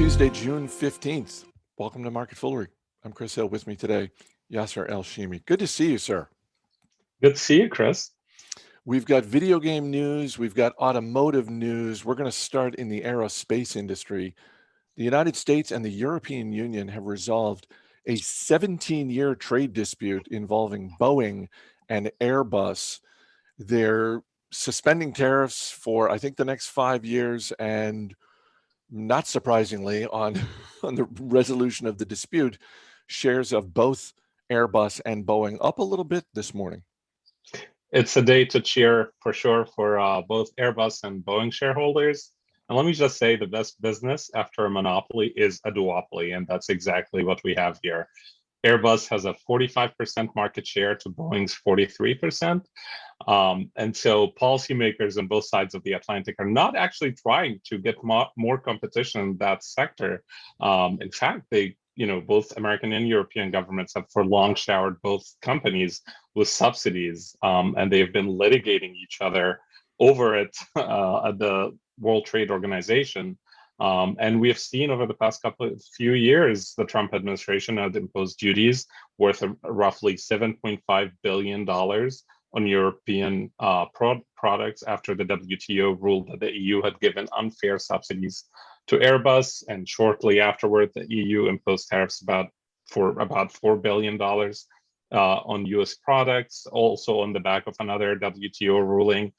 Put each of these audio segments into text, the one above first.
Tuesday, June 15th. Welcome to MarketFoolery. I'm Chris Hill. With me today, Yasser El-Shimy. Good to see you, sir. Good to see you, Chris. We've got video game news. We've got automotive news. We're going to start in the aerospace industry. The United States and the European Union have resolved a 17-year trade dispute involving Boeing and Airbus. They're suspending tariffs for, I think, the next 5 years, and not surprisingly, on the resolution of the dispute, shares of both Airbus and Boeing up a little bit this morning. It's a day to cheer for sure for both Airbus and Boeing shareholders. And let me just say the best business after a monopoly is a duopoly, and that's exactly what we have here. Airbus has a 45% market share to Boeing's 43%. And so policymakers on both sides of the Atlantic are not actually trying to get more competition in that sector. In fact, both American and European governments have for long showered both companies with subsidies, and they've been litigating each other over it at the World Trade Organization. And we have seen over the past few years, the Trump administration had imposed duties worth roughly $7.5 billion on European products after the WTO ruled that the EU had given unfair subsidies to Airbus. And shortly afterward, the EU imposed tariffs for about $4 billion on US products, also on the back of another WTO ruling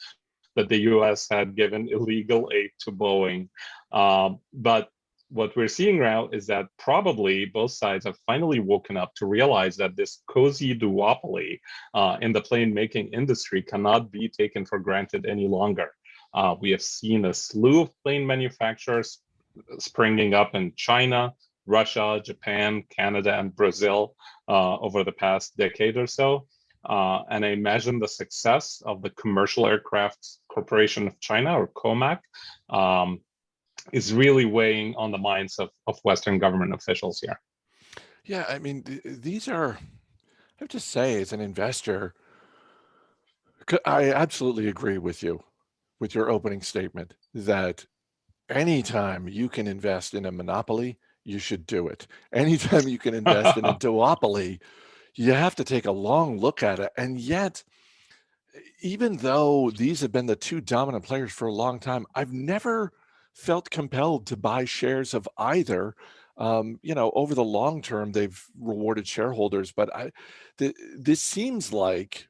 that the US had given illegal aid to Boeing. But what we're seeing now is that probably both sides have finally woken up to realize that this cozy duopoly in the plane making industry cannot be taken for granted any longer. We have seen a slew of plane manufacturers springing up in China, Russia, Japan, Canada, and Brazil over the past decade or so. And I imagine the success of the Commercial Aircraft Corporation of China, or COMAC, is really weighing on the minds of Western government officials here. Yeah, I mean, these are, I have to say, as an investor, I absolutely agree with you, with your opening statement, that anytime you can invest in a monopoly, you should do it. Anytime you can invest in a duopoly, you have to take a long look at it. And yet, even though these have been the two dominant players for a long time, I've never felt compelled to buy shares of either. Over the long term, they've rewarded shareholders, but this seems like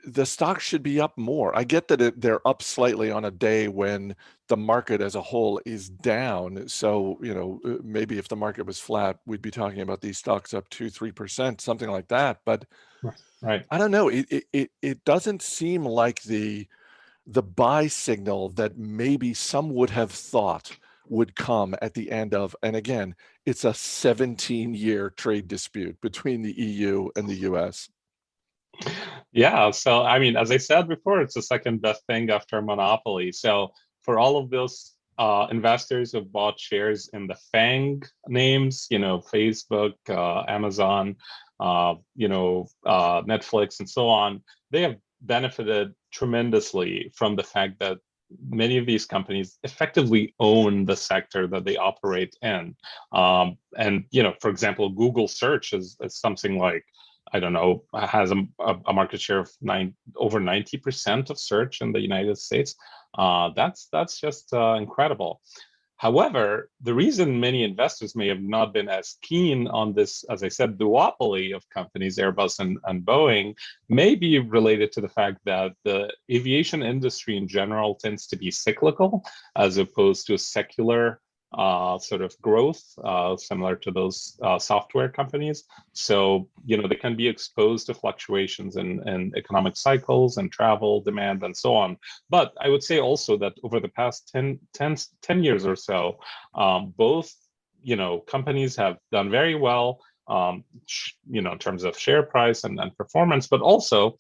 the stock should be up more. I get that they're up slightly on a day when the market as a whole is down. So, maybe if the market was flat, we'd be talking about these stocks up 2-3%, something like that. But right. I don't know. It doesn't seem like the buy signal that maybe some would have thought would come at the end of, and again, it's a 17-year trade dispute between the EU and the US. Yeah, so I mean, as I said before, it's the second best thing after monopoly. So for all of those investors who bought shares in the FANG names, Facebook, Amazon, Netflix, and so on, they have benefited tremendously from the fact that many of these companies effectively own the sector that they operate in. And for example, Google search is something like, I don't know, has a market share of over 90% of search in the United States. That's just incredible. However, the reason many investors may have not been as keen on this, as I said, duopoly of companies, Airbus and Boeing, may be related to the fact that the aviation industry in general tends to be cyclical, as opposed to a secular sort of growth, similar to those software companies. So, they can be exposed to fluctuations in economic cycles and travel demand and so on. But I would say also that over the past 10 years or so, both, companies have done very well, in terms of share price and performance, but also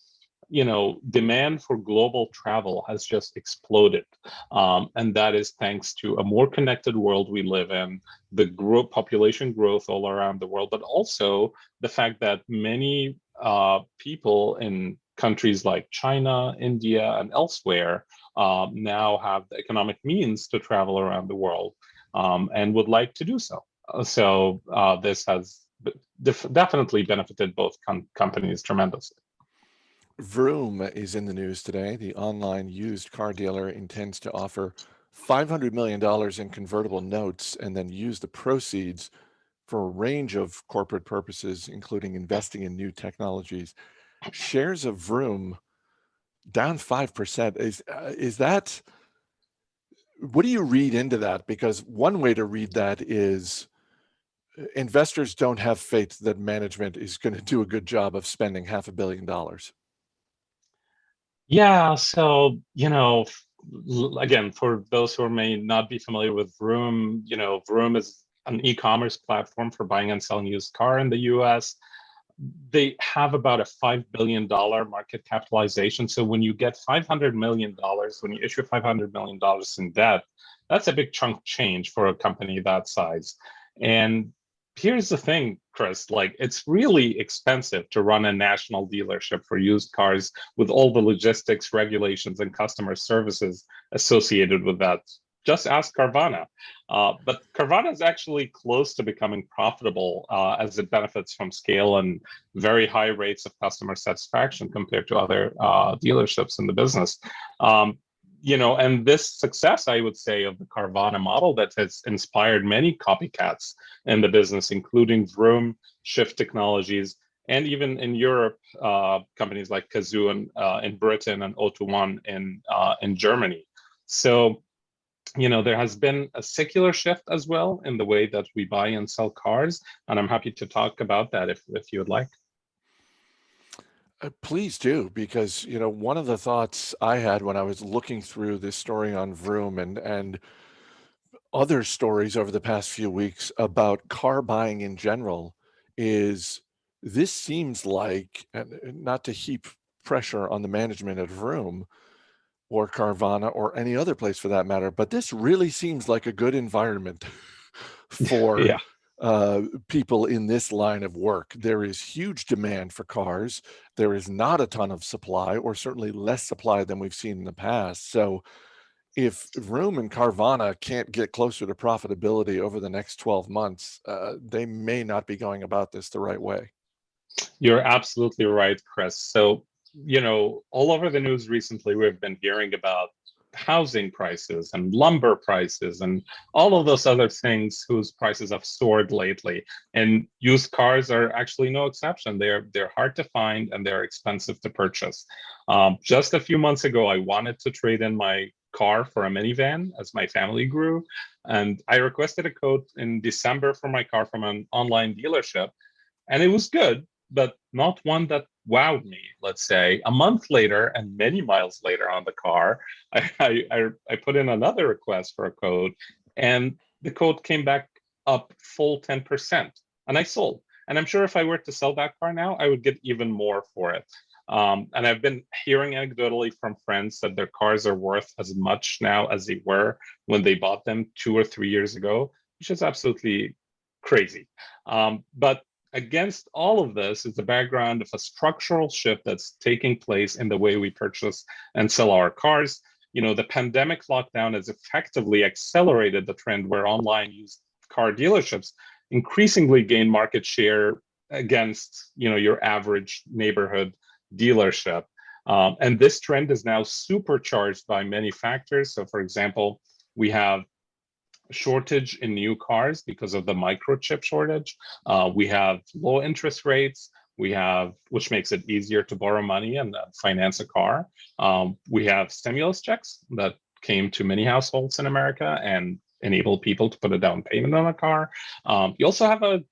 demand for global travel has just exploded. And that is thanks to a more connected world we live in, the population growth all around the world, but also the fact that many people in countries like China, India, and elsewhere now have the economic means to travel around the world. and would like to do so. So this has definitely benefited both companies tremendously. Vroom is in the news today. The online used car dealer intends to offer $500 million in convertible notes and then use the proceeds for a range of corporate purposes, including investing in new technologies. Shares of Vroom down 5%. Is that, what do you read into that? Because one way to read that is investors don't have faith that management is going to do a good job of spending $500 million. Yeah, so, again, for those who may not be familiar with Vroom, Vroom is an e-commerce platform for buying and selling used car in the US. They have about a $5 billion market capitalization. So when you get $500 million, when you issue $500 million in debt, that's a big chunk change for a company that size. And here's the thing, Chris, like it's really expensive to run a national dealership for used cars with all the logistics, regulations, and customer services associated with that. Just ask Carvana. But Carvana is actually close to becoming profitable as it benefits from scale and very high rates of customer satisfaction compared to other dealerships in the business. And this success, I would say, of the Carvana model that has inspired many copycats in the business, including Vroom, Shift Technologies, and even in Europe, companies like Kazoo in Britain and Auto1 in Germany. So, there has been a secular shift as well in the way that we buy and sell cars, and I'm happy to talk about that if you would like. Please do, because one of the thoughts I had when I was looking through this story on Vroom and other stories over the past few weeks about car buying in general is this seems like, and not to heap pressure on the management at Vroom or Carvana or any other place for that matter, but this really seems like a good environment for Yeah. people in this line of work. There is huge demand for cars. There is not a ton of supply, or certainly less supply than we've seen in the past. So if Vroom and Carvana can't get closer to profitability over the next 12 months, they may not be going about this the right way. You're absolutely right, Chris. So, all over the news recently, we've been hearing about housing prices and lumber prices and all of those other things whose prices have soared lately. And used cars are actually no exception. They're hard to find and they're expensive to purchase. Just a few months ago, I wanted to trade in my car for a minivan as my family grew. And I requested a quote in December for my car from an online dealership. And it was good, but not one that wowed me, let's say. A month later and many miles later on the car, I put in another request for a quote, and the quote came back up full 10%, and I sold. And I'm sure if I were to sell that car now, I would get even more for it. And I've been hearing anecdotally from friends that their cars are worth as much now as they were when they bought them 2 or 3 years ago, which is absolutely crazy. But against all of this is the background of a structural shift that's taking place in the way we purchase and sell our cars. The pandemic lockdown has effectively accelerated the trend where online used car dealerships increasingly gain market share against, your average neighborhood dealership. And this trend is now supercharged by many factors. So, for example, we have shortage in new cars because of the microchip shortage. We have low interest rates. Which makes it easier to borrow money and finance a car. We have stimulus checks that came to many households in America and enable people to put a down payment on a car. You also have an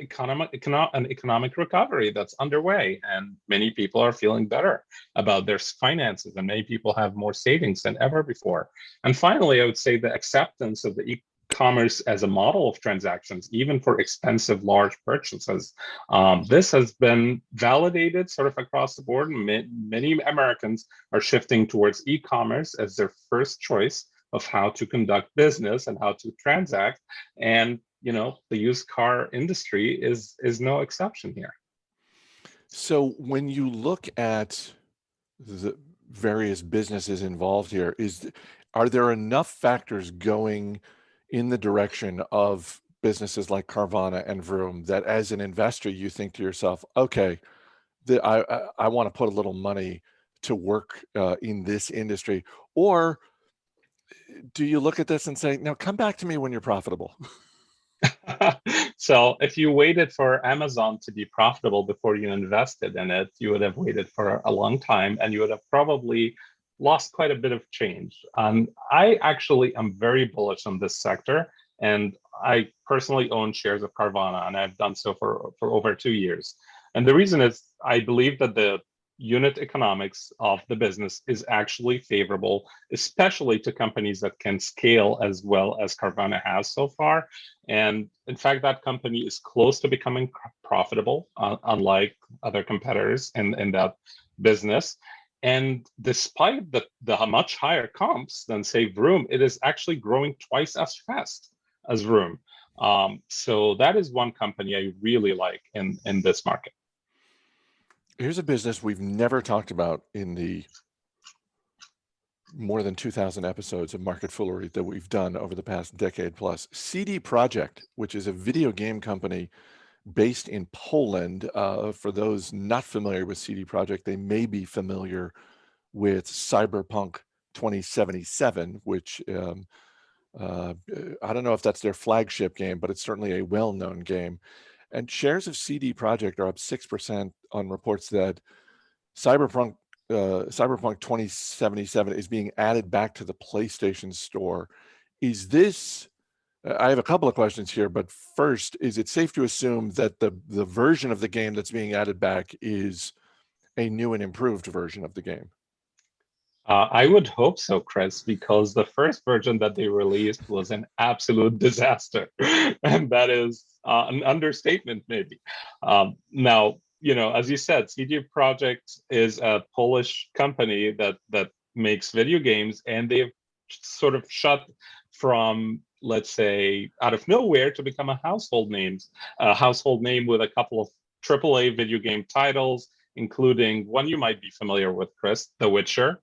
economic recovery that's underway, and many people are feeling better about their finances, and many people have more savings than ever before. And finally, I would say the acceptance of the e-commerce as a model of transactions, even for expensive large purchases. This has been validated sort of across the board. Many Americans are shifting towards e-commerce as their first choice of how to conduct business and how to transact. And the used car industry is no exception here. So when you look at the various businesses involved here, are there enough factors going in the direction of businesses like Carvana and Vroom, that as an investor, you think to yourself, okay, I want to put a little money to work in this industry? Or do you look at this and say, no, come back to me when you're profitable? So if you waited for Amazon to be profitable before you invested in it, you would have waited for a long time and you would have probably lost quite a bit of change. I actually am very bullish on this sector, and I personally own shares of Carvana, and I've done so for over 2 years. And the reason is I believe that the unit economics of the business is actually favorable, especially to companies that can scale as well as Carvana has so far. And in fact, that company is close to becoming profitable, unlike other competitors in that business. And despite the much higher comps than, say, Vroom, it is actually growing twice as fast as Vroom. So that is one company I really like in this market. Here's a business we've never talked about in the more than 2,000 episodes of MarketFoolery that we've done over the past decade plus. CD Projekt, which is a video game company based in Poland. For those not familiar with CD Projekt, they may be familiar with Cyberpunk 2077, which I don't know if that's their flagship game, but it's certainly a well-known game. And shares of CD Projekt are up 6% on reports that Cyberpunk 2077 is being added back to the PlayStation Store. Is this, I have a couple of questions here, but first, is it safe to assume that the version of the game that's being added back is a new and improved version of the game? I would hope so, Chris, because the first version that they released was an absolute disaster. And that is an understatement, maybe. Now, as you said, CD Projekt is a Polish company that makes video games, and they've sort of shot from, let's say, out of nowhere to become a household name with a couple of AAA video game titles, including one you might be familiar with, Chris, The Witcher,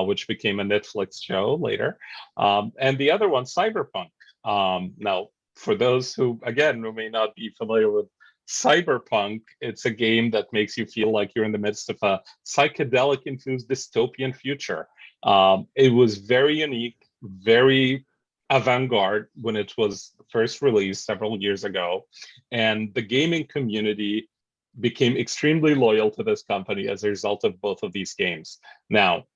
which became a Netflix show later, and the other one, Cyberpunk. Now, for those who may not be familiar with Cyberpunk, it's a game that makes you feel like you're in the midst of a psychedelic-infused dystopian future. It was very unique, very avant-garde when it was first released several years ago, and the gaming community became extremely loyal to this company as a result of both of these games. Now,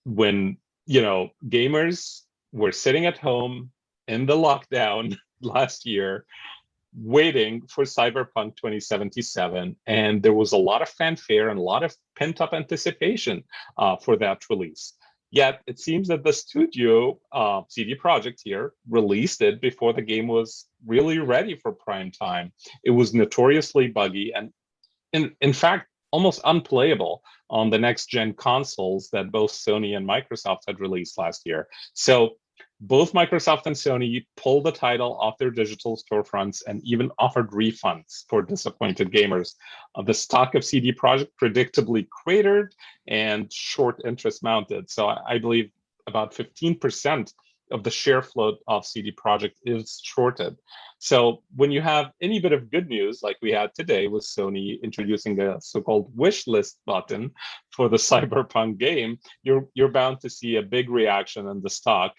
when gamers were sitting at home in the lockdown last year waiting for Cyberpunk 2077, and there was a lot of fanfare and a lot of pent-up anticipation for that release. Yet it seems that the studio, CD Projekt here, released it before the game was really ready for prime time. It was notoriously buggy and, in fact, almost unplayable on the next-gen consoles that both Sony and Microsoft had released last year. So both Microsoft and Sony pulled the title off their digital storefronts and even offered refunds for disappointed gamers. The stock of CD Projekt predictably cratered and short interest mounted. So I believe about 15% of the share float of CD Projekt is shorted. So when you have any bit of good news, like we had today with Sony introducing the so-called wish list button for the Cyberpunk game, you're bound to see a big reaction in the stock,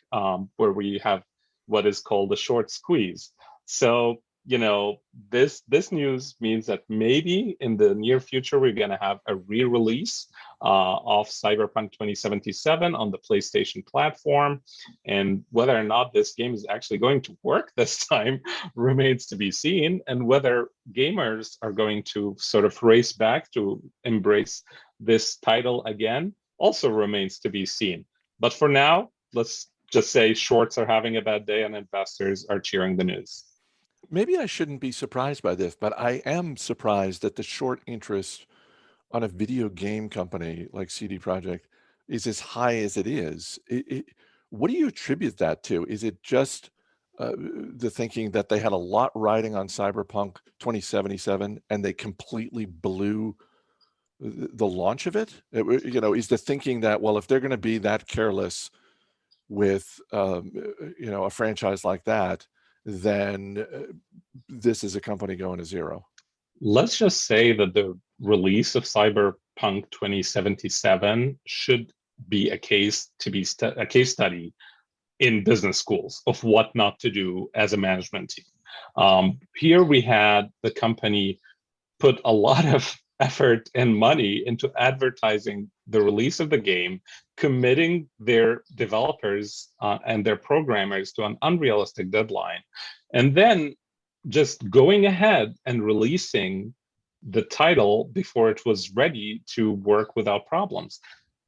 where we have what is called a short squeeze. So this news means that maybe in the near future we're going to have a re-release of Cyberpunk 2077 on the PlayStation platform, and whether or not this game is actually going to work this time remains to be seen, and whether gamers are going to sort of race back to embrace this title again also remains to be seen. But for now, let's just say shorts are having a bad day and investors are cheering the news. Maybe I shouldn't be surprised by this, but I am surprised that the short interest on a video game company like CD Projekt is as high as it is. What do you attribute that to? Is it just the thinking that they had a lot riding on Cyberpunk 2077 and they completely blew the launch of it? Is the thinking that, well, if they're going to be that careless, with a franchise like that, then this is a company going to zero. Let's just say that the release of Cyberpunk 2077 should be a case study in business schools of what not to do as a management team. Here we had the company put a lot of effort and money into advertising the release of the game, committing their developers and their programmers to an unrealistic deadline, and then just going ahead and releasing the title before it was ready to work without problems.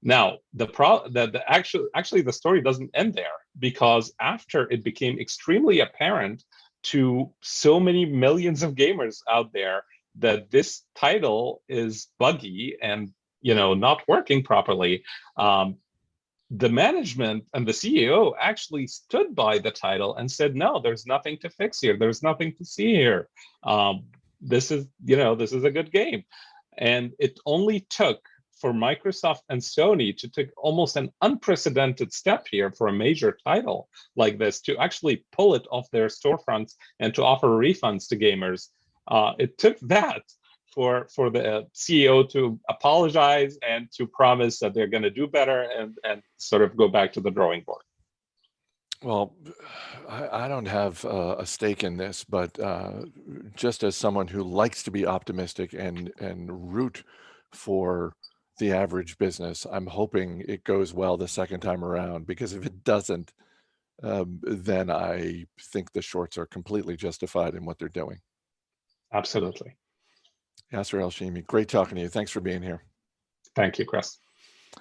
Now, actually the story doesn't end there, because after it became extremely apparent to so many millions of gamers out there that this title is buggy and not working properly, the management and the CEO actually stood by the title and said, no, there's nothing to fix here. There's nothing to see here. This is a good game. And it only took for Microsoft and Sony to take almost an unprecedented step here for a major title like this to actually pull it off their storefronts and to offer refunds to gamers. It took that for the CEO to apologize and to promise that they're going to do better and sort of go back to the drawing board. Well, I don't have a stake in this, but just as someone who likes to be optimistic and root for the average business, I'm hoping it goes well the second time around, because if it doesn't, then I think the shorts are completely justified in what they're doing. Absolutely. Yasser El-Shimy, great talking to you. Thanks for being here. Thank you, Chris.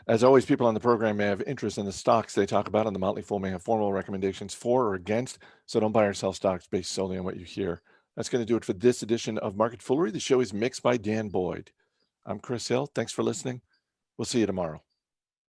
As always, people on the program may have interest in the stocks they talk about, and the Motley Fool may have formal recommendations for or against, so don't buy or sell stocks based solely on what you hear. That's going to do it for this edition of Market Foolery. The show is mixed by Dan Boyd. I'm Chris Hill. Thanks for listening. We'll see you tomorrow.